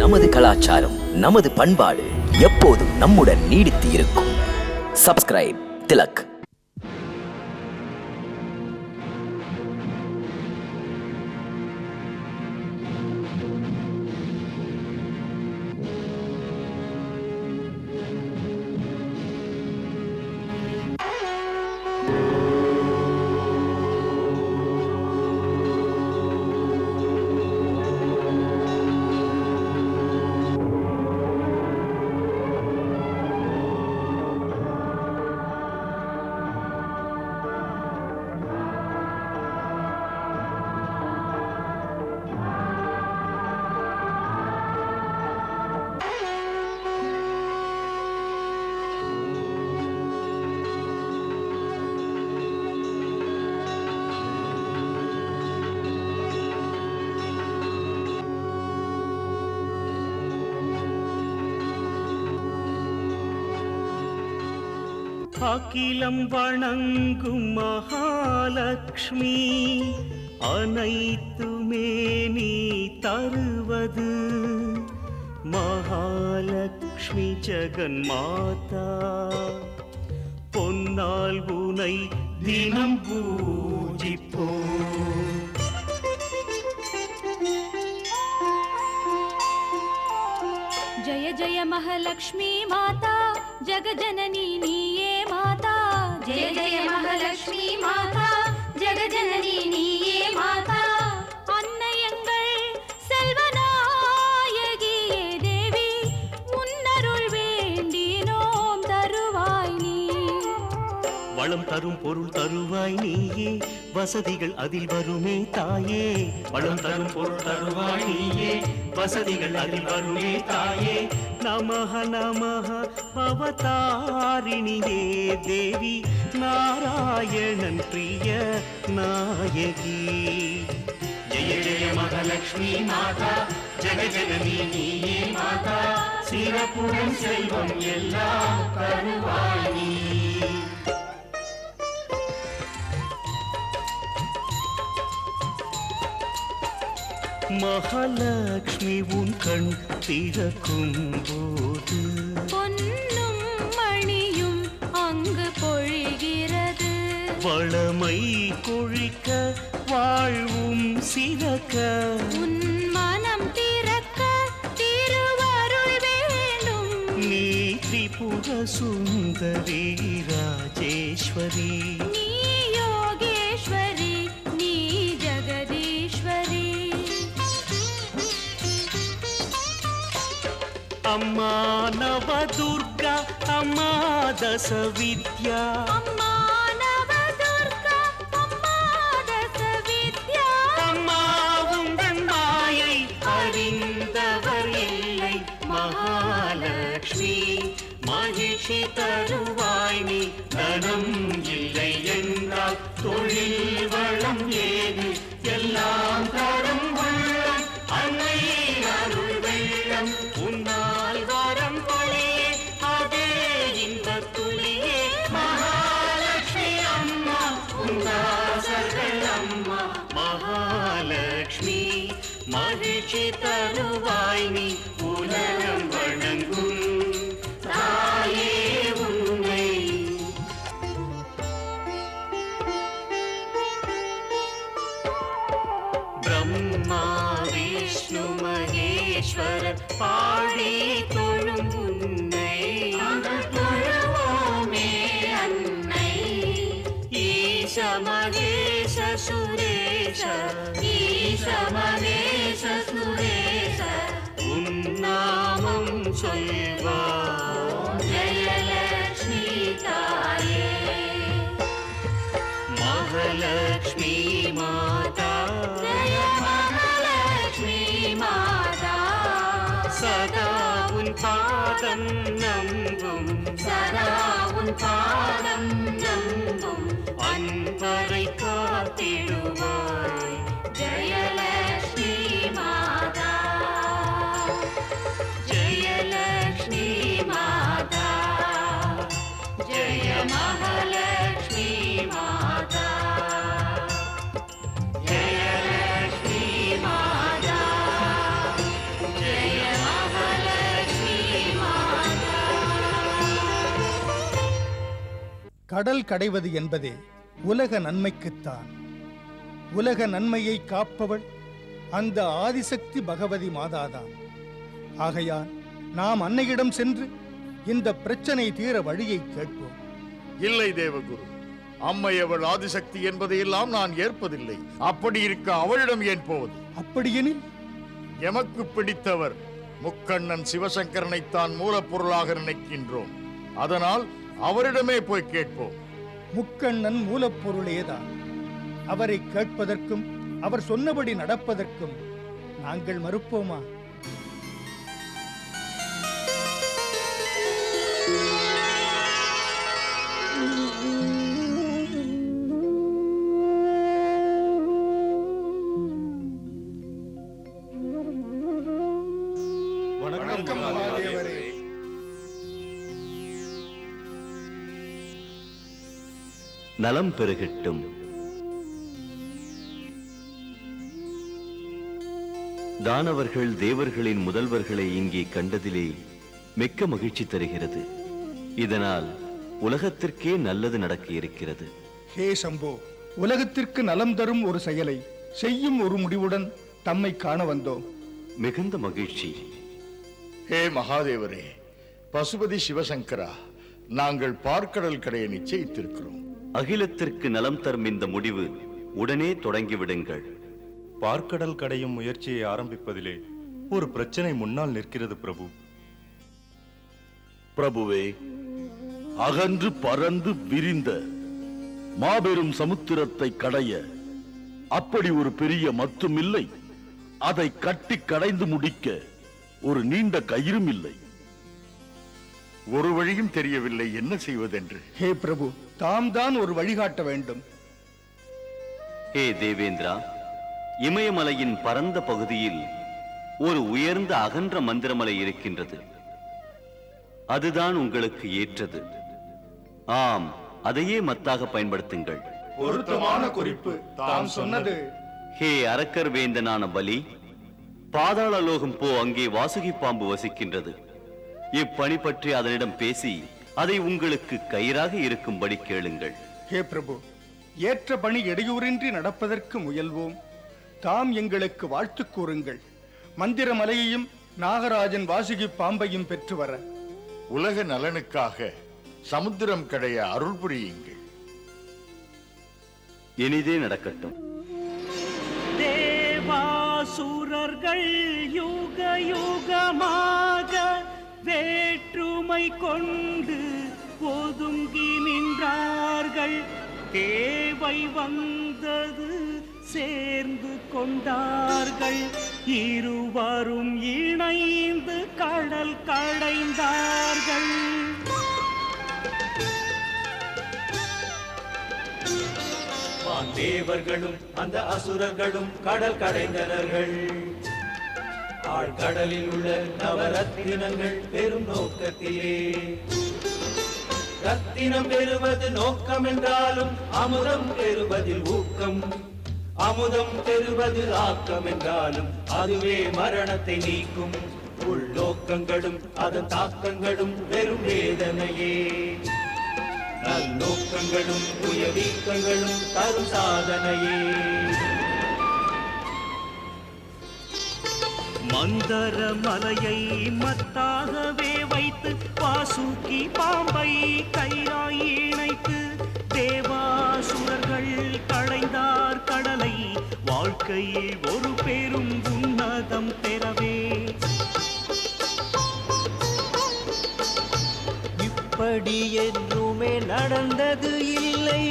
நமது கலாச்சாரம், நமது பண்பாடு எப்போதும் நம்முடன் நீடித்து இருக்கும். சப்ஸ்கிரைப் திலக். அகிலம் வணங்கும் மகாலட்சுமி, அனைத்துமே நீ தருவது. மகாலட்சுமி ஜெகன் மாதா, பொன்னால் உனை தினம் பூஜிப்போ. जय जय महालक्ष्मी माता, जगजननी नीये माता. जय जय महालक्ष्मी माता, जगजननी नीये माता. अन्नयंगल செல்வநாயகியே தேவி, உன்னருள் வேண்டினோம் தருவாய் நீ. வளம் தரும் பொருள் தருவாய் நீயே, வசதிகள் அதில் வருமே தாயே. வளம் தரும் பொருள் தருவாய் நீயே, வசதிகள் அதில் வருமே தாயே. நமஹ நமஹ அவதாரிணியே தேவி, நாராயணன் பிரிய நாயகி. ஜெய ஜெய மகாலட்சுமி மாதா, ஜெகஜனனி நீயே மாதா. சிறப்புடன் செல்வம் எல்லாம் தருவாய் நீ. மகாலட்சுமி உன் கண் திறக்கும் போது பொன்னும் மணியும் அங்கு பொழிகிறது. வளமை கொழிக்க வாழ்வும் சிறக்க, உன் மனம் திறக்க திருவருள் வேண்டும். நீ திரிபுர சுந்தரி ராஜேஸ்வரி. நீ யோகேஸ்வரி, நீ ஜெகதீஸ்வரி. அம்மா நவதுர்கா, அம்மா தசவித்யா. அம்மா நவதுர்கா, அம்மா தசவித்யா. அம்மா உந்தன் மாயை அறிந்தவர் இல்லை. மகாலட்சுமி மகிழ்ச்சி தருவாய் நீ. தனம் இல்லை என்றால் தொழில் வளம் ஏது, எல்லாம் தரும் உள்ளம் அன்னை அருள் வெள்ளம். உன்னால் வரம் பொழியே, அதே இன்பத் துளியே. மகாலட்சுமி அம்மா, உந்தாசர்கள் அம்மா. மகாலட்சுமி மகிழ்ச்சி தருவாய் நீ, உலகம் வணங்கும் தாயே உன்னை. பிரம்மா விஷ்ணு மகேஸ்வர பாடி தொழும் உன்னை. தொழுவோமே அன்னை. ஈச மகேஷ சுரேஷ, ஈச மகேஷ சுரேஷ. உன் நாமம் சொல்வார் ஜெயலட்சுமி தாயே. மகாலட்சுமி மாதா, ஜெய மகாலட்சுமி மாதா. சதா உன் பாதம் நம்பும், சதா உன் பாதம் நம்பும் அன்பரை காத்திடுவாய். ஜெயலட்சுமி மாதா. ஜெயலட்சுமி மாதா, ஜெய மகாலட்சுமி மாதா. ஜெயலட்சுமி மாதா, ஜெய கடல் கடைவது என்பதே உலக நன்மைக்குத்தான். உலக நன்மையை காப்பவள் அந்த ஆதிசக்தி பகவதி மாதாதான். ஆகையால் நாம் அன்னையிடம் சென்று இந்த பிரச்சனை தீர வழியை கேட்போம். இல்லை தேவகுரு, அம்மை அவள் ஆதிசக்தி என்பதையெல்லாம் நான் ஏற்பதில்லை. அப்படி இருக்க அவளிடம் ஏன் போவது? அப்படியெனில் எமக்கு பிடித்தவர் முக்கண்ணன் சிவசங்கரனைத்தான் மூலப்பொருளாக நினைக்கின்றோம். அதனால் அவரிடமே போய் கேட்போம். முக்கண்ணன் மூலப்பொருளேதான். அவரை கேட்பதற்கும் அவர் சொன்னபடி நடப்பதற்கும் நாங்கள் மறுப்போமா? வணக்கம் மகாதேவரே. நலம் பெருகட்டும். தானவர்கள் தேவர்களின் முதல்வர்களை இங்கே கண்டதிலே மிக்க மகிழ்ச்சி தருகிறது. இதனால் உலகத்திற்கே நல்லது நடக்க இருக்கிறது. ஹே சம்போ, உலகத்திற்கு நலம் தரும் ஒரு செயலை செய்யும் ஒரு முடிவுடன் தம்மை காண வந்தோம். மிகுந்த மகிழ்ச்சி. ஹே மகாதேவரே, பசுபதி சிவசங்கரா, நாங்கள் பார்க்கடல் கடையை நிச்சயித்திருக்கிறோம். அகிலத்திற்கு நலம் தரும் இந்த முடிவு உடனே தொடங்கிவிடுங்கள். பார்க்கடல் கடையும் முயற்சியை ஆரம்பிப்பதிலே ஒரு பிரச்சனை முன்னால் நிற்கிறது பிரபு. பிரபுவே, அகன்று பறந்து விரிந்த மாபெரும் சமுத்திரத்தை கடைய அப்படி ஒரு பெரிய மத்தும் இல்லை. அதை கட்டி கடைந்து முடிக்க ஒரு நீண்ட கயிறும் இல்லை. ஒரு வழியும் தெரியவில்லை, என்ன செய்வதென்று. ஹே பிரபு, தாம் தான் ஒரு வழிகாட்ட வேண்டும். ஹே தேவேந்திரா, இமயமலையின் பரந்த பகுதியில் ஒரு உயர்ந்த அகன்ற மந்திரமலை இருக்கின்றது. அதுதான் உங்களுக்கு ஏற்றது. ஆம், அதையே மத்தாக பயன்படுத்துங்கள். பொருத்தமான குறிப்பு. தாம் சொன்னது. ஹே அரக்கர் வேந்தனான பலி, பாதாள லோகம் போ, அங்கே வாசுகி பாம்பு வசிக்கின்றது. இப்பணி பற்றி அதனிடம் பேசி அதை உங்களுக்கு கயிறாக இருக்கும்படி கேளுங்கள். ஹே பிரபு, ஏற்ற பணி இடையூறின்றி நடப்பதற்கு முயல்வோம். தாம் எங்களுக்கு வாழ்த்து கூறுங்கள். மந்திர மலையையும் நாகராஜன் வாசுகி பாம்பையும் பெற்று வர உலக நலனுக்காக சமுத்திரம் கடைய அருள் புரியுங்கள். இனிதே நடக்கட்டும். தேவாசுரர்கள் யுக யுகமாக வேற்றுமை கொண்டு ஒதுங்கி நின்றார்கள். தேவை வந்தது சேர்ந்து கொண்டார்கள். இருவரும் இணைந்து கடல் கடைந்தார்கள். தேவர்களும் அந்த அசுரர்களும் கடல் கடைந்தனர்கள். ஆழ்கடலில் உள்ள நவரத்தினங்கள் பெரும் நோக்கத்திலே. ரத்தினம் பெறுவது நோக்கம் என்றாலும் அமுதம் பெறுவதில் ஊக்கம். அமுதம் பெறுவது ஆக்கம் என்றாலும் அதுவே மரணத்தை நீக்கும். உள்நோக்கங்களும் அதன் தாக்கங்களும் வெறும் வேதனையே. நல்நோக்கங்களும் உயர்வீக்கங்களும் தரும் சாதனையே. மந்தர மலையை மத்தாகவே வைத்து வாசுகி பாம்பை கயிறாய் இணைத்து தேவாசுரர்கள் கடைந்தார் கடலை. வாழ்க்கையில் ஒரு பெரும் உன்னதம் பெறவே. இப்படி என்றுமே நடந்தது இல்லை.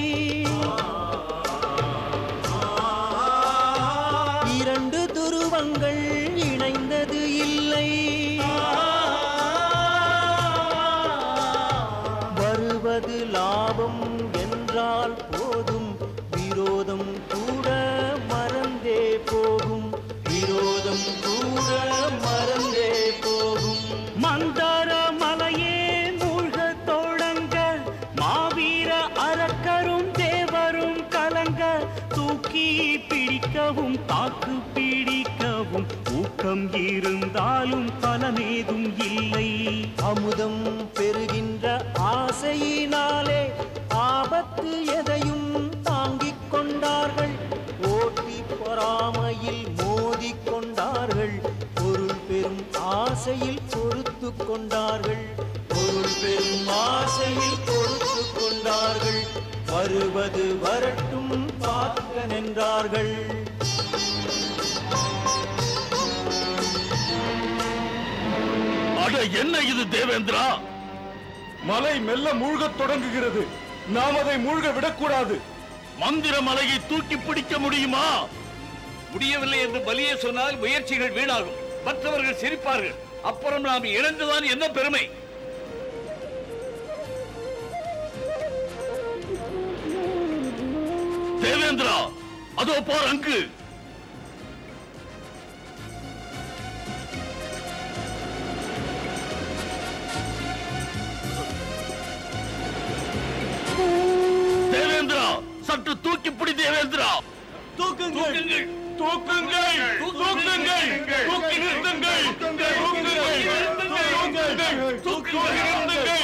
இரண்டு துருவங்கள் இணைந்தது இல்லை. வருவது லாபம் என்றால் போதும், விரோதம் கூட மறந்தே போகும். விரோதம் கூட மறந்தே போகும். மந்தார மலையே மூழ்க தொடங்க, மாவீர அரக்கரும் தேவரும் கலங்க. தூக்கி பிடிக்கவும் தாக்கு பிடிக்கவும் ஊக்கம் இருந்தாலும் பலனேதும் இல்லை. அமுதம் பெறுகின்ற ஆசையினாலே ஆசையில் பொறுத்து கொண்டார்கள். பொருள் பெரும் ஆசையில் பொறுத்து கொண்டார்கள். வருவது வரட்டும் பார்க்க நின்றார்கள். அட என்ன இது தேவேந்திரா? மலை மெல்ல மூழ்கத் தொடங்குகிறது. நாம் அதை மூழ்க விடக்கூடாது. மந்திர மலையை தூக்கி பிடிக்க முடியுமா? முடியவில்லை என்று பலியே சொன்னால் முயற்சிகள் வீணாகும். மற்றவர்கள் சிரிப்பார்கள். அப்புறம் நாம் இழந்துதான் என்ன பெருமை? தேவேந்திரா, அதோ பார் அங்கு. தேவேந்திரா, சற்று தூக்கி பிடி தேவேந்திரா. தூக்குங்கள், தூக்குங்கள், தூக்குங்கள், தூக்கி நிறுத்துங்கள், தூக்குங்கள், தூக்குங்கள், தூக்கி நிறுத்துங்கள், தூக்கி நிறுத்துங்கள்,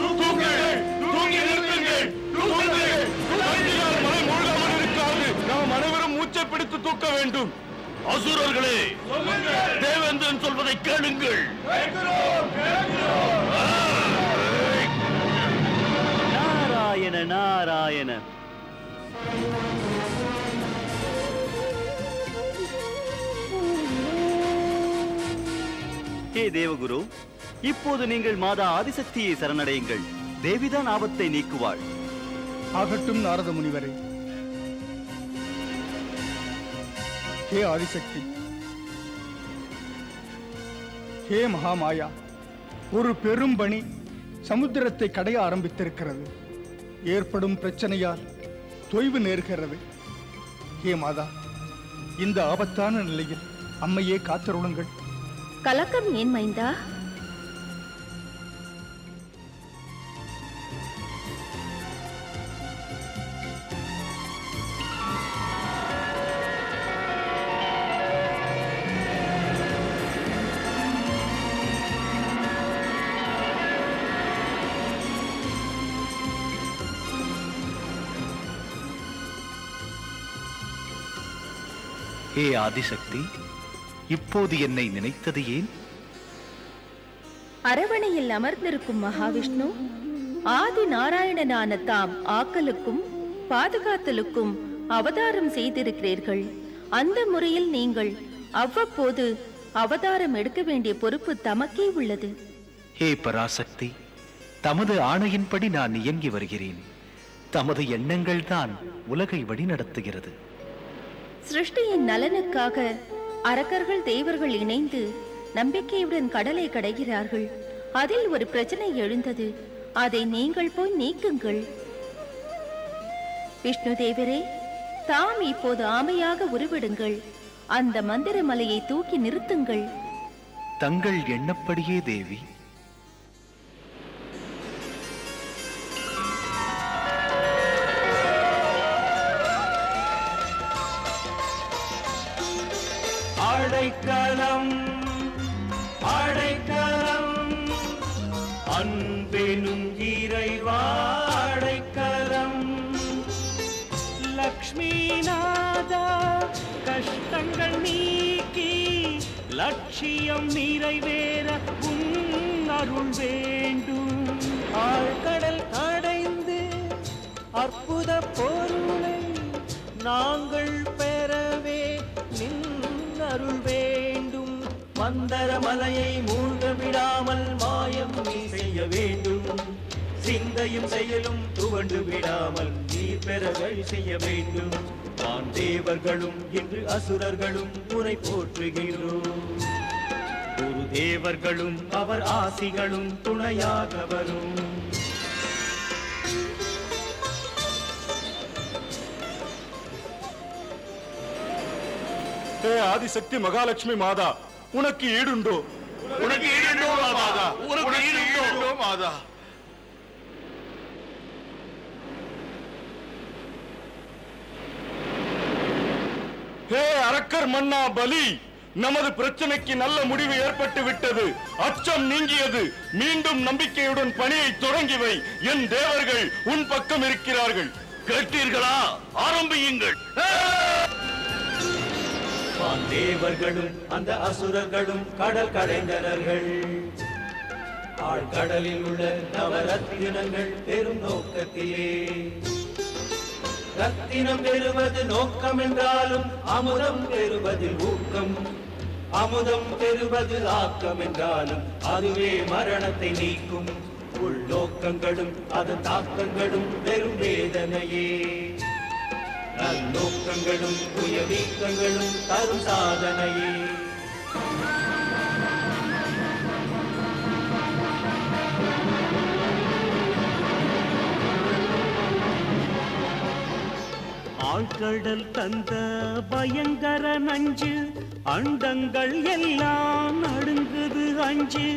தூக்குங்கள், தூக்கி நிறுத்துங்கள், தூக்குங்கள். தூக்கினால் மலை மூழ்காமல் இருக்காது. நாம் அனைவரும் மூச்சை பிடித்து தூக்க வேண்டும். அசுரர்களே, தேவேந்திரன் சொல்வதை கேளுங்கள். நாராயண நாராயண. ஹே தேவகுரு, இப்போது நீங்கள் மாதா ஆதிசக்தியை சரணடையுங்கள். தேவிதான் ஆபத்தை நீக்குவாள். ஆகட்டும் நாரத முனிவரே. ஹே ஆதிசக்தி, ஹே மகாமாயா, ஒரு பெரும் பணி சமுத்திரத்தை கடைய ஆரம்பித்திருக்கிறது. ஏற்படும் பிரச்சனையால் தொய்வு நேர்கிறது. ஹே மாதா, இந்த ஆபத்தான நிலையில் அம்மையே காத்தருளுங்கள். கலக்கம் ஏன் மைந்தா? ஹே ஆதிசக்தி, இப்போது என்னை நினைத்தது ஏன்? அரவணையில் அமர்ந்திருக்கும் மகாவிஷ்ணு ஆதி நாராயணனான தாம் ஆக்கலுக்கும் பாதுகாத்தலுக்கும் அவதாரம் செய்திருக்கிறீர்கள். அந்த முறையில் நீங்கள் அவ்வப்போது அவதாரம் எடுக்க வேண்டிய பொறுப்பு தமக்கே உள்ளது. ஹே பராசக்தி, தமது ஆணையின்படி நான் இயங்கி வருகிறேன். தமது எண்ணங்கள் தான் உலகை வழிநடத்துகிறது. சிருஷ்டியின் நலனுக்காக அரக்கர்கள் தேவர்கள் இணைந்து நம்பிக்கையுடன் கடலை கடைகிறார்கள். அதில் ஒரு பிரச்சனை எழுந்தது. அதை நீங்கள் போய் நீக்குங்கள். விஷ்ணு தேவரே, தாம் இப்போது ஆமையாக உருவிடுங்கள். அந்த மந்திர மலையை தூக்கி நிறுத்துங்கள். தங்கள் எண்ணப்படியே தேவி. அடைக்கலம் அடைக்கலம் அன்பெனும் இறைவா அடைக்கலம். லக்ஷ்மிநாதா, கஷ்டங்கள் நீக்கி லட்சியம் நிறைவேற உன் அருள் வேண்டும். ஆழ்கடல் கடைந்து அற்புத பொருளை நாங்கள் பெறவே நின் அருள் வேண்டும். மந்தர மலையை மூழ்க விடாமல் மாயம் நீ செய்ய வேண்டும். சிந்தையும் செயலும் துவண்டு விடாமல் நீர் பெற வழி செய்ய வேண்டும். நான் தேவர்களும் இன்று அசுரர்களும் உரை போற்றுகிறோம். குரு தேவர்களும் அவர் ஆசிகளும் துணையாக வரும். ஹே ஆதிசக்தி மகாலட்சுமி மாதா, உனக்கு ஈடுண்டோ? உனக்கு ஈடுண்டோ மாதா? உனக்கு ஈடுண்டோ மாதா? ஹே அரக்கர் மன்னா பலி, நமது பிரச்சனைக்கு நல்ல முடிவு ஏற்பட்டு விட்டது. அச்சம் நீங்கியது. மீண்டும் நம்பிக்கையுடன் பணியை தொடங்கி வை. என் தேவர்கள் உன் பக்கம் இருக்கிறார்கள். கேட்டீர்களா? ஆரம்பியுங்கள். தேவர்களும் அந்த அசுரர்களும் கடல் கடைந்தனர்கள். ஆழ்கடலில் உள்ள நவரத்தினங்கள் பெரும் நோக்கத்திலே. ரத்தினம் பெறுவது நோக்கம் என்றாலும் அமுதம் பெறுவதில் ஊக்கம். அமுதம் பெறுவது ஆக்கம் என்றாலும் அதுவே மரணத்தை நீக்கும். உள்நோக்கங்களும் அதன் தாக்கங்களும் பெரும் வேதனையே. நோக்கங்களும் உயர்நீக்கங்களும் தரும் சாதனையே. ஆழ்கடல் தந்த பயங்கர நஞ்சு, அண்டங்கள் எல்லாம் நடுங்குது அஞ்சு.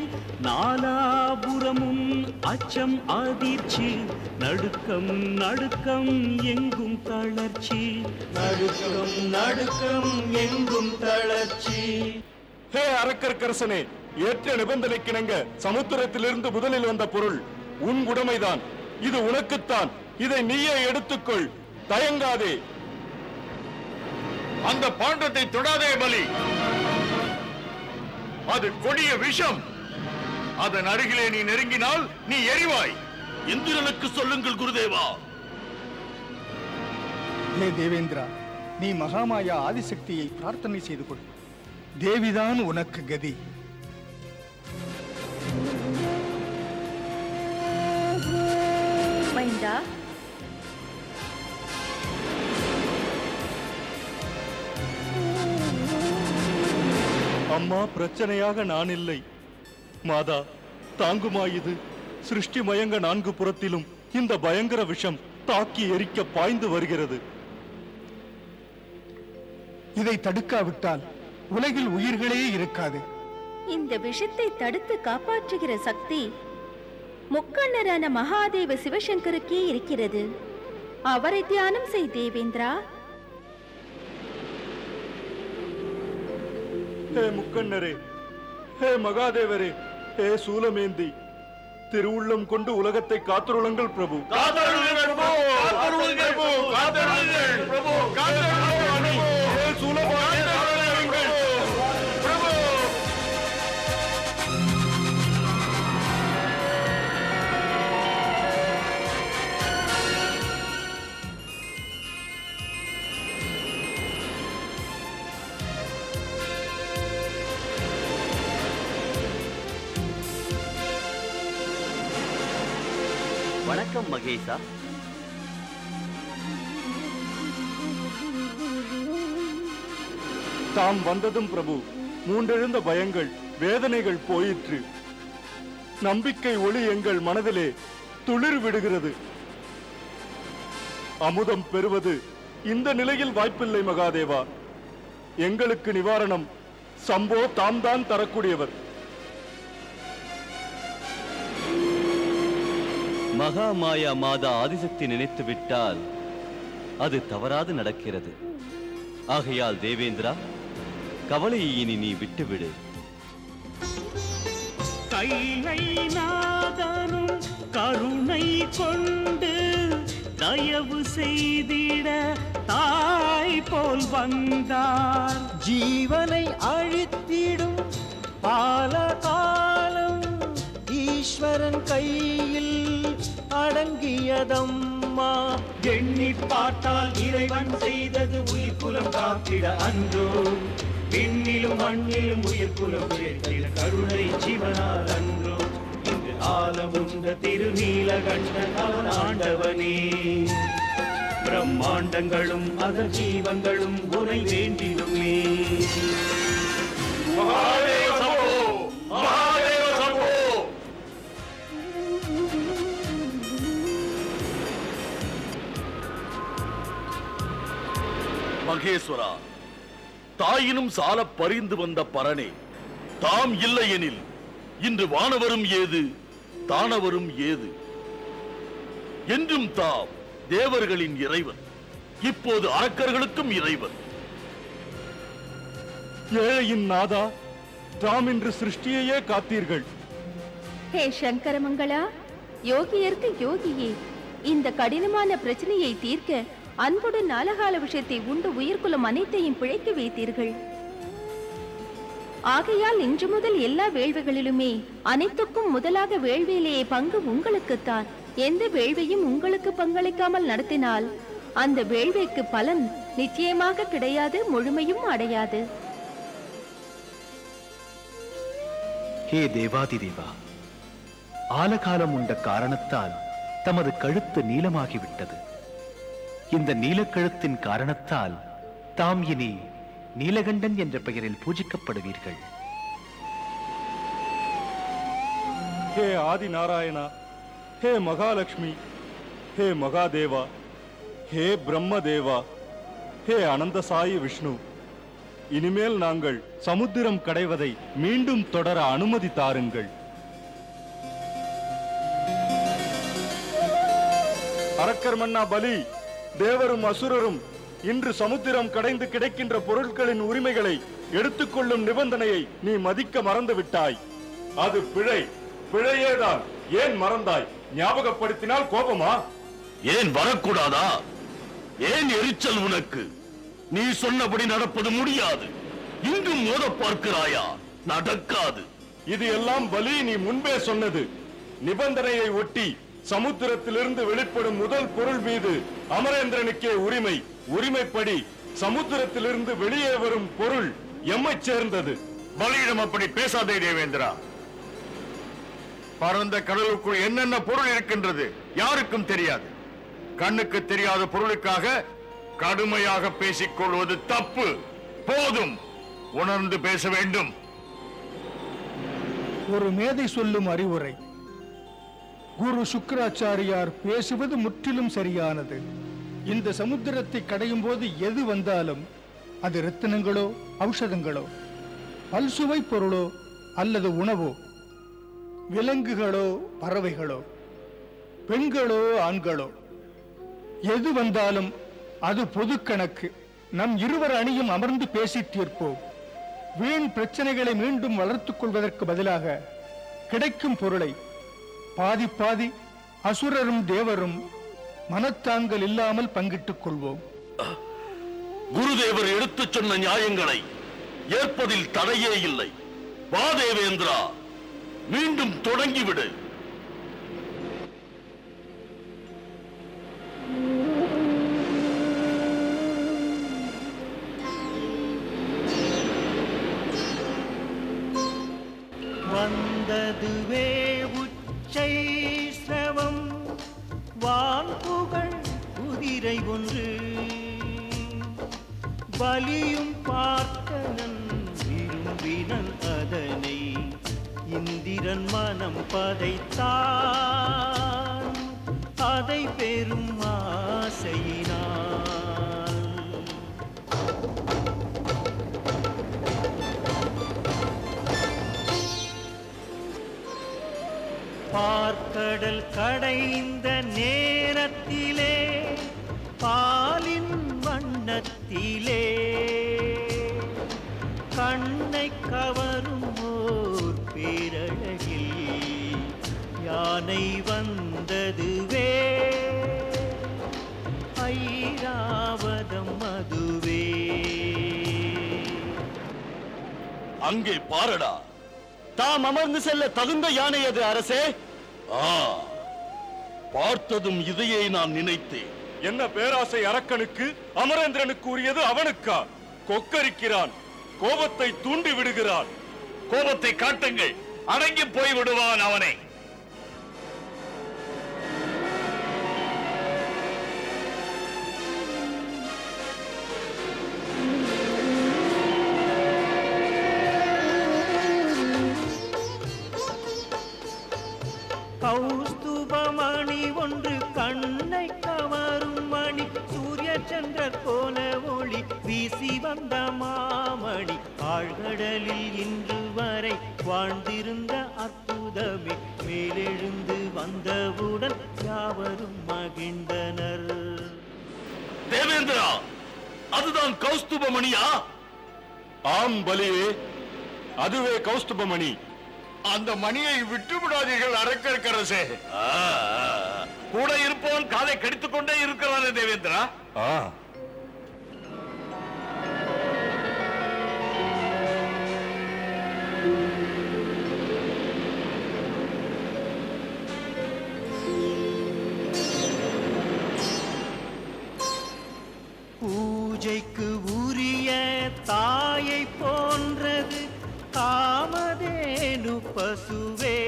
நாலாபுரமும் அச்சம் அதிர்ச்சி, நடுக்கம் நடுக்கம் எங்கும் தளர்ச்சி. நடுக்கம் நடுக்கம் எங்கும் தளர்ச்சி. ஹே அரக்கர்க்கரசனே, ஏற்ற நிபந்தனைக்கிணங்க சமுத்திரத்திலிருந்து முதலில் வந்த பொருள் உன் உடைமைதான். இது உனக்குத்தான். இதை நீயே எடுத்துக்கொள், தயங்காதே. அந்த பாண்டத்தை தொடாதே பலி. அது கொடிய விஷம். அதன் அருகிலே நீ நெருங்கினால் நீ எரிவாய். இந்திரனுக்கு சொல்லுங்கள் குருதேவா. ஹே தேவேந்திரா, நீ மகாமாயா ஆதிசக்தியை பிரார்த்தனை செய்து கொள். தேவிதான் உனக்கு கதி. மைந்தா, அம்மா, பிரச்சனையாக நான் இல்லை. மாதா, தாங்குமா இது? சிருஷ்டி மயங்க நான்கு புறத்திலும் இந்த பயங்கர விஷம் தாக்கி எரிக்க பாய்ந்து வருகிறது. இதை தடுக்காவிட்டால் உலகில் உயிர்களே இருக்காது. இந்த விஷத்தை தடுத்து காப்பாற்றுகிற சக்தி முக்கண்ணரான மகாதேவ சிவசங்கருக்கே இருக்கிறது. அவரை தியானம் செய் தேவேந்திரா. ஹே முக்கண்ணரே, ஹே மகாதேவரே, ஹே சூலமேந்தி, திருவுள்ளம் கொண்டு உலகத்தை காத்துருளுங்கள் பிரபு. ஹே சூலபாணி, வணக்கம் மகேஷா. தாம் வந்ததும் பிரபு மூண்டெழுந்த பயங்கள் வேதனைகள் போயிற்று. நம்பிக்கை ஒளி எங்கள் மனதிலே துளிர் விடுகிறது. அமுதம் பெறுவது இந்த நிலையில் வாய்ப்பில்லை மகாதேவா. எங்களுக்கு நிவாரணம் சம்போ தாம் தான் தரக்கூடியவர். மகாமாயா மாதா ஆதிசக்தி நினைத்து விட்டால் அது தவறாது நடக்கிறது. ஆகையால் தேவேந்திரா, கவலையை இனி நீ விட்டுவிடு. கைலை நாதனும் கருணை கொண்டு தயவு செய்திட தாய் போல் வந்தார். ஜீவனை அழித்திடும் பால காலம் ஈஸ்வரன் கையில் அடங்கியதம்மா. எண்ணி பார்த்தால் இறைவன் செய்தது உயிர்குலம் காத்திட அன்றோ. விண்ணிலும் மண்ணிலும் உயிர்குலம் உயர்த்திட கருணை ஜீவனால் அன்றோ. இங்கு ஆலமுண்ட திருநீலகண்டன் அவன் ஆண்டவனே. பிரம்மாண்டங்களும் அதன் ஜீவங்களும் உனை வேண்டிடுமே. மகேஸ்வரா, தாயினும் சால பறிந்து வந்த பரனே, தாம் இல்லையெனில் இன்று வானவரும் ஏது, தானவரும் ஏது. என்றும் தாம் தேவர்களின் இறைவன், இப்போது அரக்கர்களுக்கும் இறைவன். ஏழையின் நாதா, தாம் இன்று சிருஷ்டியையே காத்தீர்கள். ஹே சங்கரமங்களா, யோகியர்க்கு யோகியே, இந்த கடினமான பிரச்சனையை தீர்க்க அன்புடன் நாலகால விஷயத்தை உண்டு உயிர்குலம் அனைத்தையும் பிழைக்க வைத்தீர்கள். ஆகையால் இன்று முதல் எல்லா வேள்விகளிலுமே அனைத்துக்கும் முதலாக வேள்வியிலேயே பங்கு உங்களுக்குத்தான். எந்த வேள்வியும் உங்களுக்கு பங்களிக்காமல் நடத்தினால் அந்த வேள்விக்கு பலன் நிச்சயமாக கிடையாது, முழுமையும் அடையாது. ஹே தேவாதி தேவா, ஆலகாலம் உண்ட காரணத்தால் தமது கழுத்து நீலமாகிவிட்டது. இந்த நீலக்கழுத்தின் காரணத்தால் தாம் இனி நீலகண்டன் என்ற பெயரில் பூஜிக்கப்படுவீர்கள். ஹே ஆதி நாராயணா, ஹே மகாலட்சுமி, ஹே மகாதேவா, ஹே பிரம்மதேவா, ஹே அனந்தசாயி விஷ்ணு, இனிமேல் நாங்கள் சமுத்திரம் கடைவதை மீண்டும் தொடர அனுமதி தாருங்கள். அரக்கர் மன்னா பலி, தேவரும் அசுரரும் இன்று சமுத்திரம் கடைந்து கிடைக்கின்ற பொருட்களின் உரிமைகளை எடுத்துக்கொள்ளும் நிபந்தனையை நீ மதிக்க மறந்து விட்டாய். அது பிழை, பிழையேதான். ஏன் மறந்தாய்? ஞாபகப்படுத்தினால் கோபமா? ஏன் வரக்கூடாதா? ஏன் எரிச்சல் உனக்கு? நீ சொன்னபடி நடப்பது முடியாது. இங்கும் மோத பார்க்கிறாயா? நடக்காது. இது எல்லாம் பலி நீ முன்பே சொன்னது. நிபந்தனையை ஒட்டி சமுத்திரத்திலிருந்து வெளிப்படும் முதல் பொருள் மீது அமரேந்திரனுக்கே உரிமை. உரிமைப்படி சமுத்திரத்திலிருந்து வெளியே வரும் பொருள் எம்மை சேர்ந்தது. பலியிடம் அப்படி பேசாதே தேவேந்திரா. பரந்த கடலுக்குள் என்னென்ன பொருள் இருக்கின்றது யாருக்கும் தெரியாது. கண்ணுக்கு தெரியாத பொருளுக்காக கடுமையாக பேசிக் கொள்வது தப்பு. போதும், உணர்ந்து பேச வேண்டும். ஒரு மேதை சொல்லும் அறிவுரை, குரு சுக்கராச்சாரியார் பேசுவது முற்றிலும் சரியானது. இந்த சமுத்திரத்தை கடையும் போது எது வந்தாலும், அது ரத்தினங்களோ ஔஷதங்களோ, பல்சுவை பொருளோ அல்லது உணவோ, விலங்குகளோ பறவைகளோ, பெண்களோ ஆண்களோ, எது வந்தாலும் அது பொது கணக்கு. நம் இருவர் அணியும் அமர்ந்து பேசி தீர்ப்போம். வீண் பிரச்சனைகளை மீண்டும் வளர்த்துக் கொள்வதற்கு பதிலாக கிடைக்கும் பொருளை பாதி பாதி அசுரரும் தேவரும் மனத்தாங்கள் இல்லாமல் பங்கிட்டுக் கொள்வோம். குருதேவர் எடுத்துச் சொன்ன நியாயங்களை ஏற்பதில் தடையே இல்லை. வா தேவேந்திரா, மீண்டும் தொடங்கிவிடு. வந்ததுவே உச்சை சிரவம், வான்புகழ் குதிரை ஒன்று, பலியும் பார்த்தனன் விரும்பினன் அதனை, இந்திரன் மனம் பதைத்தான் அதை பெரும் ஆசையினான். பார்க்கடல் கடைந்த நேரத்திலே பாலின் வண்ணத்திலே கண்ணை கவரும் ஓர் பேரழகில் யானை வந்ததுவே, ஐராவதம் அதுவே. அங்கே பாரடா. தாம் அமர்ந்து செல்ல தகுந்த யானை அது அரசே. பார்த்ததும் இதையே நான் நினைத்தேன். என்ன பேராசை அரக்கனுக்கு? அமரேந்திரனுக்கு உரியது அவனுக்கா? கொக்கரிக்கிறான், கோபத்தை தூண்டி விடுகிறான். கோபத்தை காட்டுங்கள், அடங்கி போய் விடுவான் அவனை. கௌஸ்துபமணி ஒன்று கண்ணை கவரும் மணி, சூரிய சந்திரர் போல ஒளி வீசி வந்த மாமணி, ஆழ்கடலில் இன்று வரை வாழ்ந்திருந்த அற்புதமே மேலெழுந்து வந்தவுடன் யாவரும் மகிழ்ந்தனர். தேவேந்திரா, அதுதான் கௌஸ்துபமணியா? ஆம் பலியே, அதுவே கௌஸ்துபமணி. அந்த மணியை விட்டு விடாதீர்கள் அரக்கரசே. கூட இருப்பவன் காதை கடித்துக் கொண்டே இருக்கிறானே தேவேந்திரா. காமதேனு பசுவே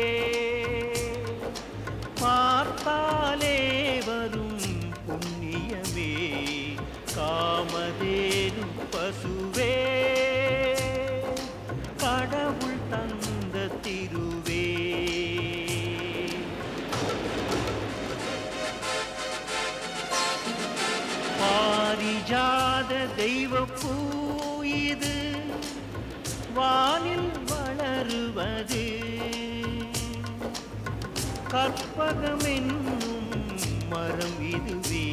பார்த்தாலே வரும் புண்ணியமே காமதேனு பசுவே கடவுள் தந்த திருவே பாரிஜாத தெய்வ பூ இது வானில் வளருவது கற்பகம் என்னும் மரம் இதுவே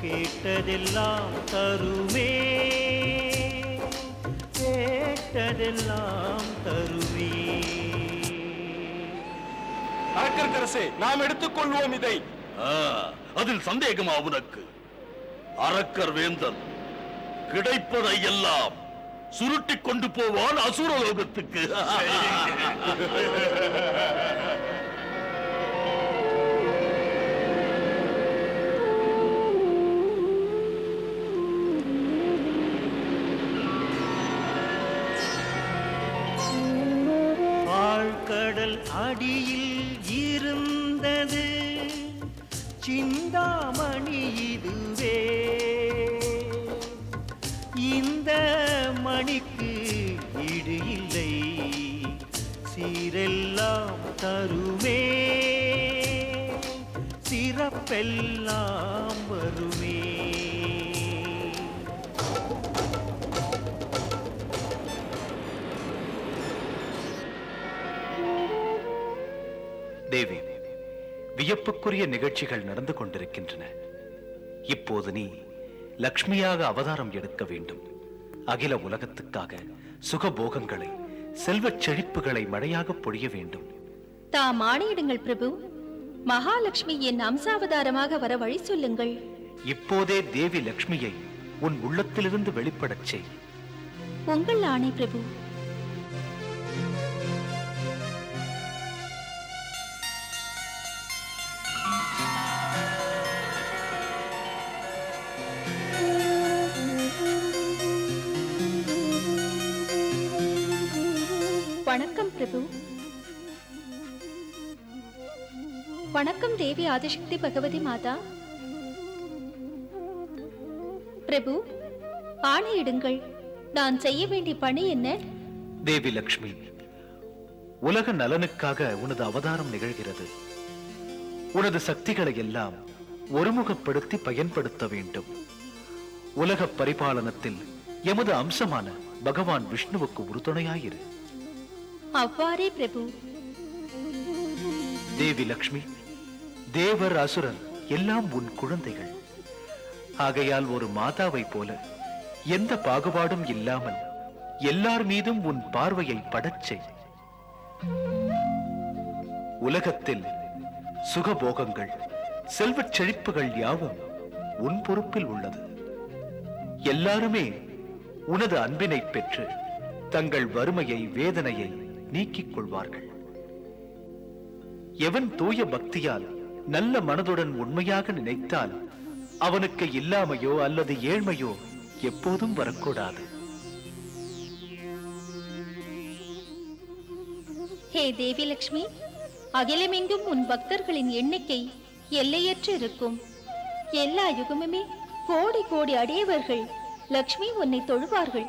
கேட்டதெல்லாம் தருமே கேட்டதெல்லாம் தருமே. அரக்கரசே, நாம் எடுத்துக்கொள்வோம் இதை. அதில் சந்தேகமா உனக்கு? அரக்கர் வேந்தன் கிடைப்பதை எல்லாம் சுருட்டிக் கொண்டு போவான் அசுரலோகத்துக்கு. ஆழ்கடல் அடியில் இருந்தது சிந்தாமணி இதுவே இந்த மணிக்கு ஈடு இல்லை சீரெல்லாம் தருமே சிறப்பெல்லாம் வருமே. தேவி, வியப்புக்குரிய நிகழ்ச்சிகள் நடந்து கொண்டிருக்கின்றன. இப்போது நீ லக்ஷ்மியாக அவதாரம் எடுக்க வேண்டும். அகில உலகத்துக்காக சுகபோகங்களை செல்வச் செழிப்புகளை மழையாக பொழிய வேண்டும். தாம் ஆணையிடுங்கள் பிரபு. மகாலட்சுமி என் அம்சாவதாரமாக வர வழி சொல்லுங்கள். இப்போதே தேவி லக்ஷ்மியை உன் உள்ளத்திலிருந்து வெளிப்படச் செய். உங்கள் ஆணை பிரபு. வணக்கம் பிரபு. வணக்கம் தேவி ஆதிசக்தி பகவதி மாதா. பிரபு, ஆணையிடுங்கள். நான் செய்ய வேண்டிய பணி என்ன? தேவி லக்ஷ்மி, உலக நலனுக்காக உனது அவதாரம் நிகழ்கிறது. உனது சக்திகளை எல்லாம் ஒருமுகப்படுத்தி பயன்படுத்த வேண்டும். உலக பரிபாலனத்தில் எமது அம்சமான பகவான் விஷ்ணுவுக்கு உறுதுணையாயிரு. அவ்வாறே பிரபு. தேவி லக்ஷ்மி, தேவர் அசுரர் எல்லாம் உன் குழந்தைகள். ஆகையால் ஒரு மாதாவை போல எந்த பாகுபாடும் இல்லாமல் எல்லார் மீதும் உன் பார்வையை படச் செய். உலகத்தில் சுகபோகங்கள் செல்வச் செழிப்புகள் யாவும் உன் பொறுப்பில் உள்ளது. எல்லாருமே உனது அன்பினை பெற்று தங்கள் வறுமையை வேதனையை நீக்கிக் கொள்வார்கள். எவன் தூய பக்தியால் நல்ல மனதுடன் உண்மையாக நினைத்தால் அவனுக்கு இல்லாமையோ அல்லது ஏழ்மையோ எப்போதும் வரக்கூடாது. ஹே தேவி லக்ஷ்மி, அகிலமெங்கும் உன் பக்தர்களின் எண்ணிக்கை எல்லையற்று இருக்கும். எல்லா யுகமுமே கோடி கோடி அடையவர்கள் லக்ஷ்மி உன்னை தொழுவார்கள்.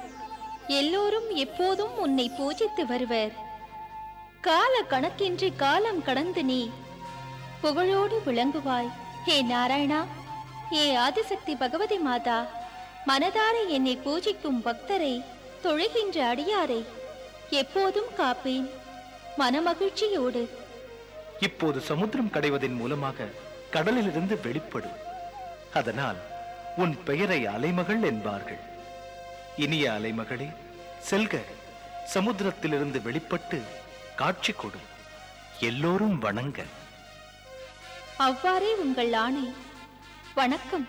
எல்லோரும் எப்போதும் உன்னை பூஜித்து வருவர். கால கணக்கின்றி காலம் கடந்து நீ புகழோடு விளங்குவாய். ஹே நாராயணா, ஏ ஆதிசக்தி பகவதி மாதா, மனதார என்னை பூஜிக்கும் பக்தரை தொழுகின்ற அடியாரை எப்போதும் காப்பேன் மனமகிழ்ச்சியோடு. இப்போது சமுத்திரம் கடைவதன் மூலமாக கடலிலிருந்து வெளிப்படும். அதனால் உன் பெயரை அலைமகள் என்பார்கள். இனிய அலைமகளே, செல்க, சமுத்திரத்திலிருந்து வெளிப்பட்டு காட்சி கொடு. எல்லோரும் வணங்க. அவ்வாறே உங்கள் ஆணை. வணக்கம்.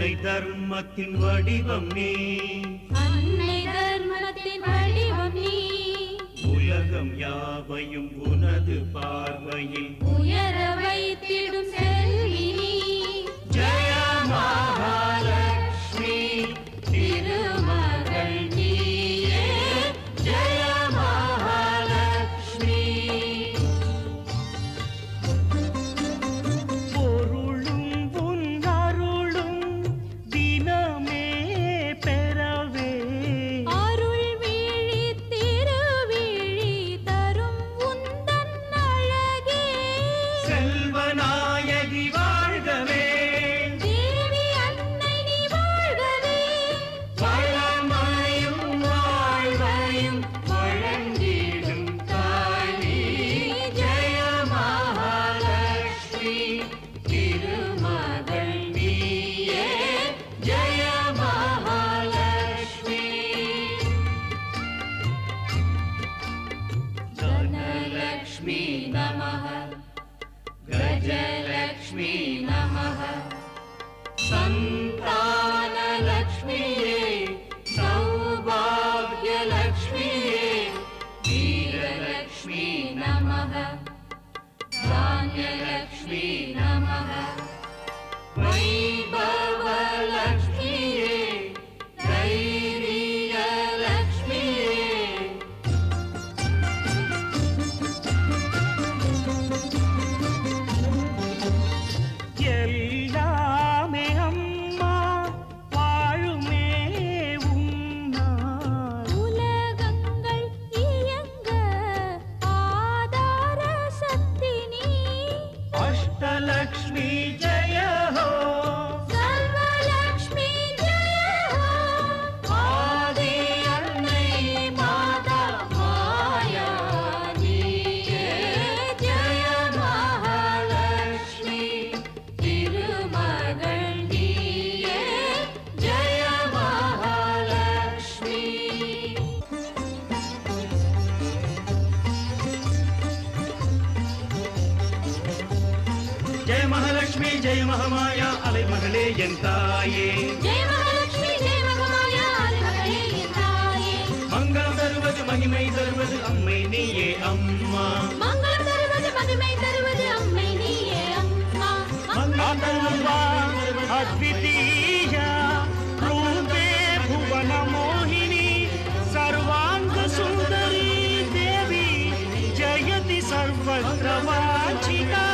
அன்னை தர்மத்தின் வடிவம் நீ, அன்னை தர்மத்தின் வடிவம் நீ, உலகம் யாவையும் உனது பார்வையில் உயர வைத்திடும் செல்வி நீ. ஜெய மகாலட்சுமி திருமகள் நீயே, ஜெய மகாலட்சுமி. பொருளும் உன் அருளும் தினமே பெறவே அருள் விழி திருவிழி தரும் உந்தன் அழகே. செல்வநாயகி வாழ்கவே, தேவி அன்னை நீ வாழ்கவே. வளமையும் வாழ்வையும் வழங்கிடும் தாயே. ஜெய மகாலட்சுமி திருமகள் நீயே, ஜெய மகாலட்சுமி. தனலக்ஷ்மி நமः, கஜலக்ஷ்மி நமः, சந்தானலக்ஷ்மியே, சௌபாக்யலக்ஷ்மியே, வீரலக்ஷ்மி நமः, தானியலக்ஷ்மி நமः, வைபவலக்ஷ்மியே, தைரியலக்ஷ்மியே. எல்லாமே அம்மா வாழுமே உன்னார். உலகங்கள் இயங்க ஆதார சக்தி நீ. அஷ்டலக்ஷ்மி ஜெய ஹோ, சர்வலக்ஷ்மி ஜெய ஹோ. ஆதி அன்னை மாதா மாயா நீயே. ஜெய மகாலட்சுமி திருமகள் நீயே, ஜெய மகாலட்சுமி. ஜெய மகாலட்சுமி ஜெய மகமாயா அலைமகளே என் தாயே. ஜெய மகாலட்சுமி ஜெய மகமாயா அலைமகளே என் தாயே. மங்களம் தருவது மகிமை தருவது அம்மை நீயே அம்மா. மங்களம் தருவது மகிமை தருவது அம்மை நீயே அம்மா. அம்மா அத்விதீயா ரூபே புவன மோகினி சர்வாங்க சுந்தரி தேவி ஜெயதி சர்வத்ர வாஞ்சிதா.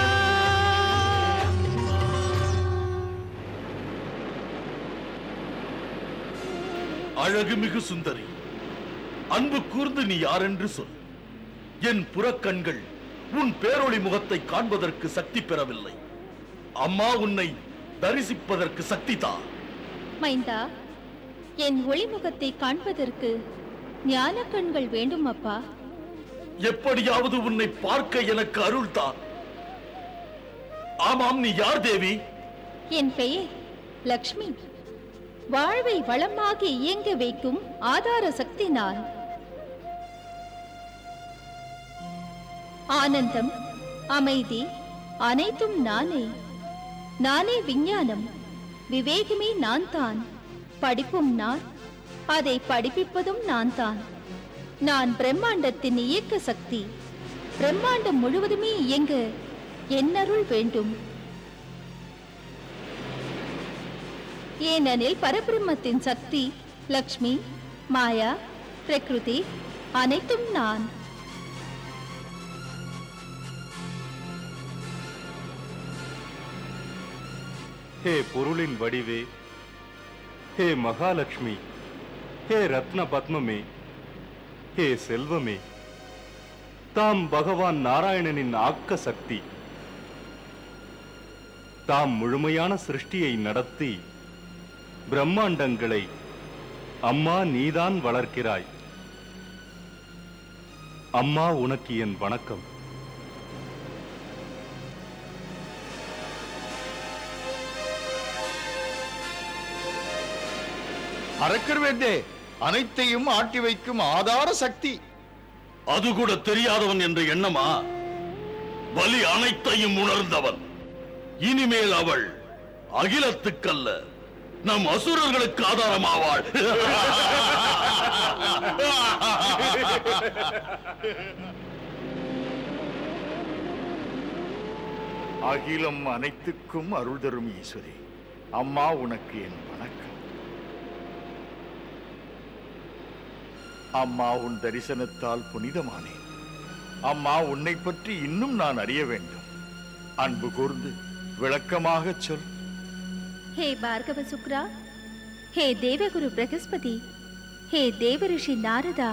அழகுமிகு சுந்தரி, அன்பு கூர்ந்து நீ யாரென்று சொல். என் புறக்கண்கள் உன் பேரொளி முகத்தை காண்பதற்கு சக்தி பெறவில்லை. அம்மா, உன்னை தரிசிப்பதற்கு சக்தி தா. மைந்தா, என் ஒளிமுகத்தை காண்பதற்கு ஞான கண்கள் வேண்டும் அப்பா. எப்படியாவது உன்னை பார்க்க எனக்கு அருள் தா. ஆமாம், நீ யார் தேவி? என் பெயர் லக்ஷ்மி. வாழ்வை வளமாக இயங்க வைக்கும் ஆதார சக்தி நான். ஆனந்தம், அமைதி அனைத்தும் நானே. நானே விஞ்ஞானம், விவேகமே நான் தான். படிப்பும் நான், அதை படிப்பிப்பதும் நான் தான். நான் பிரம்மாண்டத்தின் இயக்க சக்தி. பிரம்மாண்டம் முழுவதுமே இயங்க என் அருள் வேண்டும். ஏனெனில் பரபிரம்மத்தின் சக்தி லக்ஷ்மி, மாயா, பிரகிருதி அனைத்தும் நான். ஹே பொருளின் வடிவே, ஹே மகாலட்சுமி, ஹே ரத்ன பத்மமே, ஹே செல்வமே, தாம் பகவான் நாராயணனின் ஆக்க சக்தி. தாம் முழுமையான சிருஷ்டியை நடத்தி பிரம்மாண்டங்களை அம்மா நீதான் வளர்க்கிறாய். அம்மா, உனக்கு என் வணக்கம். அரக்கர் வேண்டே, அனைத்தையும் ஆட்டி வைக்கும் ஆதார சக்தி. அது கூட தெரியாதவன் என்ற எண்ணமா? பலி அனைத்தையும் உணர்ந்தவன். இனிமேல் அவள் அகிலத்துக்கல்ல, நம் அசுரர்களுக்கு ஆதாரமாவாள். அகிலம் அனைத்துக்கும் அருள் தரும் ஈஸ்வரி, அம்மா உனக்கு என் வணக்கம். அம்மா உன் தரிசனத்தால் புனிதமானேன். அம்மா உன்னை பற்றி இன்னும் நான் அறிய வேண்டும். அன்பு கூர்ந்து விளக்கமாக சொல். ஹே பார்கவ சுக்ரா, ஹே தேவகுரு பிரகஸ்பதி, ஹே தேவரிஷி நாரதா,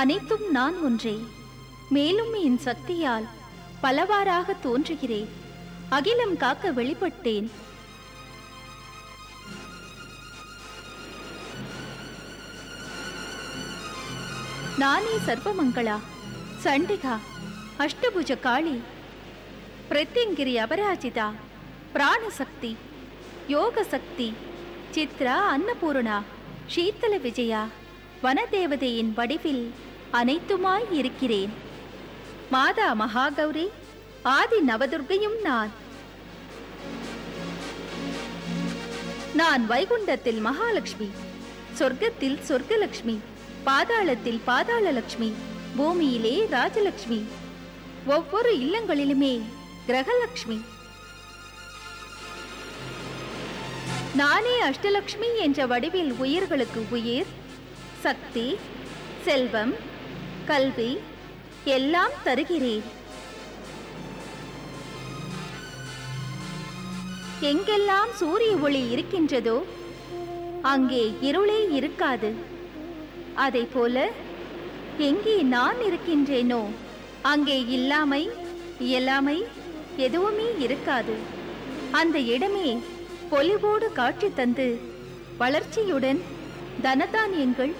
அனைத்தும் நான் ஒன்றே. மேலும் என் சக்தியால் பலவாறாக தோன்றுகிறேன். அகிலம் காக்க வெளிப்பட்டேன். நானே சர்வமங்களா, சண்டிகா, அஷ்டபுஜ காளி, பிரத்யங்கிரி அபராஜிதா, பிராணசக்தி, யோக சக்தி, சித்ரா அன்னபூர்ணா, சீத்தல விஜயா, வனதேவதையின் வடிவில் அனைத்துமாய் இருக்கிறேன். மாதா மகாகௌரி, ஆதி நவதுர்கையும் நான் வைகுண்டத்தில் மகாலட்சுமி, சொர்க்கத்தில் சொர்க்கலட்சுமி, பாதாளத்தில் பாதாளலட்சுமி, பூமியிலே ராஜலட்சுமி, ஒவ்வொரு இல்லங்களிலுமே கிரகலட்சுமி. நானே அஷ்டலட்சுமி என்ற வடிவில் உயிர்களுக்கு உயிர், சக்தி, செல்வம், கல்வி எல்லாம் தருகிறேன். எங்கெல்லாம் சூரிய ஒளி இருக்கின்றதோ அங்கே இருளே இருக்காது. அதை போல எங்கே நான் இருக்கின்றேனோ அங்கே இல்லாமை, இயலாமை எதுவுமே இருக்காது. அந்த இடமே பொலிவோடு காட்சி தந்து வளர்ச்சியுடன் தனதானியங்கள்,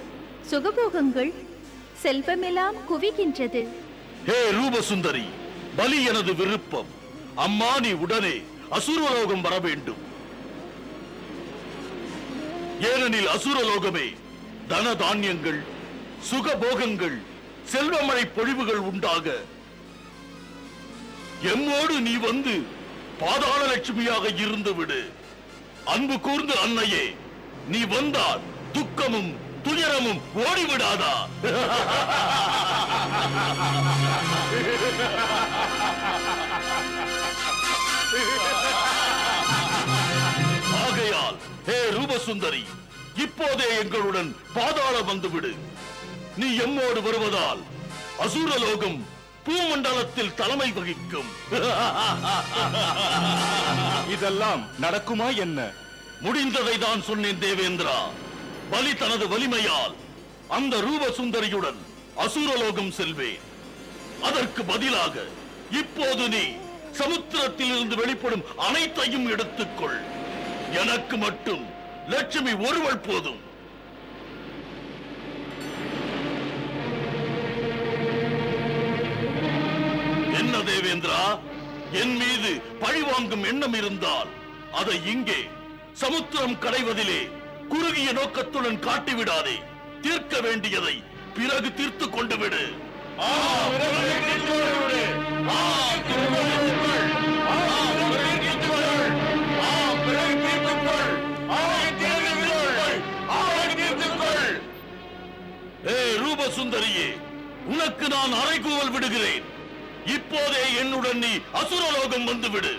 சுகபோகங்கள், செல்வமெல்லாம் குவிகின்றது. ஹே ரூபசுந்தரி, பலி எனது விருப்பம். அம்மா நீ உடனே அசுரலோகம் வர வேண்டும். ஏனெனில் அசுரலோகமே தனதானியங்கள், சுகபோகங்கள், செல்வமழை பொழிவுகள் உண்டாக எம்மோடு நீ வந்து பாதாள லட்சுமியாக இருந்து விடு. அன்பு கூர்ந்து அன்னையே, நீ வந்தால் துக்கமும் துயரமும் ஓடிவிடாதா? ஆகையால் ஹே ரூபசுந்தரி, இப்போதே எங்களுடன் பாதாளம் வந்துவிடு. நீ எம்மோடு வருவதால் அசுரலோகம் பூமண்டலத்தில் தலைமை வகிக்கும். இதெல்லாம் நடக்குமா என்ன? முடிந்ததை தான் சொன்னேன் தேவேந்திரா. பலி தனது வலிமையால் அந்த ரூபசுந்தரியுடன் அசுரலோகம் செல்வேன். அதற்கு பதிலாக இப்போது நீ சமுத்திரத்தில் இருந்து வெளிப்படும் அனைத்தையும் எடுத்துக்கொள். எனக்கு மட்டும் லட்சுமி ஒருவள் போதும். என்ன தேவேந்திரா, என் மீது பழிவாங்கும் எண்ணம் இருந்தால் அதை இங்கே சமுத்திரம் கடைவதிலே குறுகிய நோக்கத்துடன் காட்டிவிடாதே. தீர்க்க வேண்டியதை பிறகு தீர்த்து கொண்டு விடு. ரூபசுந்தரியே, உனக்கு நான் அறைகூவல் விடுகிறேன். இப்போதே என்னுடன் நீ அசுரலோகம் வந்துவிடு.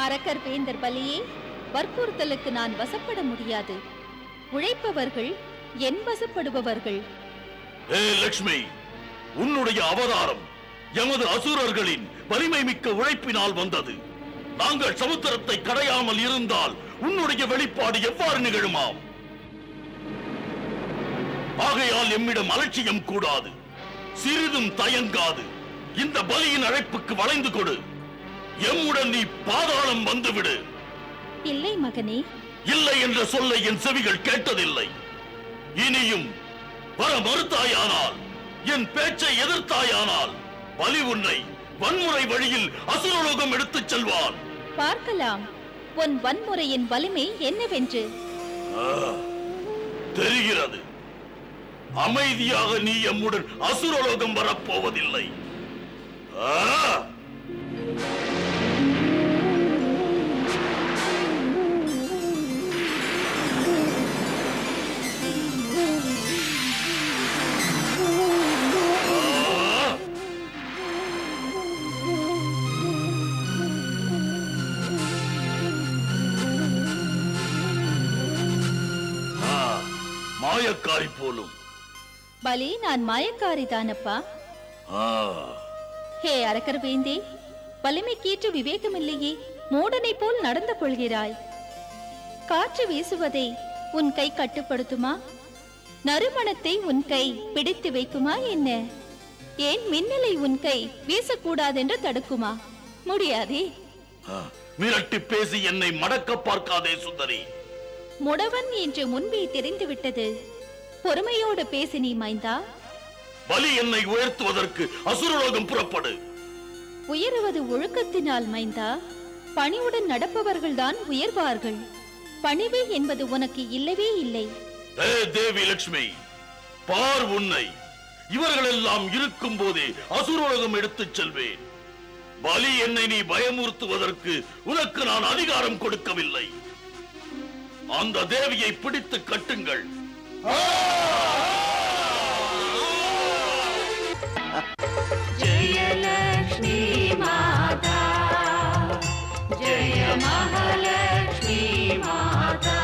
அரக்கர் வேந்தர் பலியே, வற்புறுத்தலுக்கு நான் வசப்பட முடியாது. உழைப்பவர்கள் என் வசப்படுபவர்கள். லட்சுமி, உன்னுடைய அவதாரம் எமது அசுரர்களின் வலிமை மிக்க உழைப்பினால் வந்தது. நாங்கள் சமுத்திரத்தை கடையாமல் இருந்தால் உன்னுடைய வெளிப்பாடு எவ்வாறு நிகழுமாம்? ஆகையால் எம்மிடம் அலட்சியம் கூடாது. சிறிதும் தயங்காது இந்த பலியின் அழைப்புக்கு வளைந்து கொடு. எம்முடன் நீ பாதாளம் வந்துவிடு. இல்லை மகனே. இல்லை என்ற சொல்லை என் செவிகள் கேட்டதில்லை. இனியும் வர மறுத்தாயானால், என் பேச்சை எதிர்த்தாயானால் பலி உன்னை வன்முறை வழியில் அசுரலோகம் எடுத்துச் செல்வான். பார்க்கலாம் உன் வன்முறையின் வலிமை என்னவென்று. தெரிகிறது. அமைதியாக நீ எம்முடன் அசுரலோகம் வரப்போவதில்லை. மாயக்காரி போலும். பலி, நான் மாயக்காரி தானப்பா. ஆ, ஹே அரக்கர் வேந்தே, வலிமைக்கேற்ற விவேகமில்லையே, மூடனை போல் நடந்து கொள்கிறாய். காற்று வீசுவதை உன் கை கட்டுப்படுத்துமா? நறுமணத்தை உன் கை பிடித்து வைக்குமா என்ன? ஏன் மின்னலை உன் கை வீசக்கூடாதென்று தடுக்குமா? முடியாதே. மிரட்டி பேசி என்னை மடக்க பார்க்காதே சுந்தரி. முடவன் என்று முன்பே தெரிந்துவிட்டது. பொறுமையோடு பேசி நீ மைந்தா. பலி என்னை உயர்த்துவதற்கு அசுரலோகம் புறப்படு. உயருவது ஒழுக்கத்தினால் மைந்தா. பணிவுடன் நடப்பவர்கள்தான் உயர்வார்கள். பணிவு என்பது உனக்கு இல்லவே இல்லை. தேவி லட்சுமி, பார் உன்னை. இவர்களெல்லாம் இருக்கும் போதே அசுரலோகம் எடுத்துச் செல்வேன். பலி, என்னை நீ பயமுறுத்துவதற்கு உனக்கு நான் அதிகாரம் கொடுக்கவில்லை. அந்த தேவியை பிடித்து கட்டுங்கள். ஜெயலக்ஷ்மி மாதா, ஜெய மகாலட்சுமி மாதா.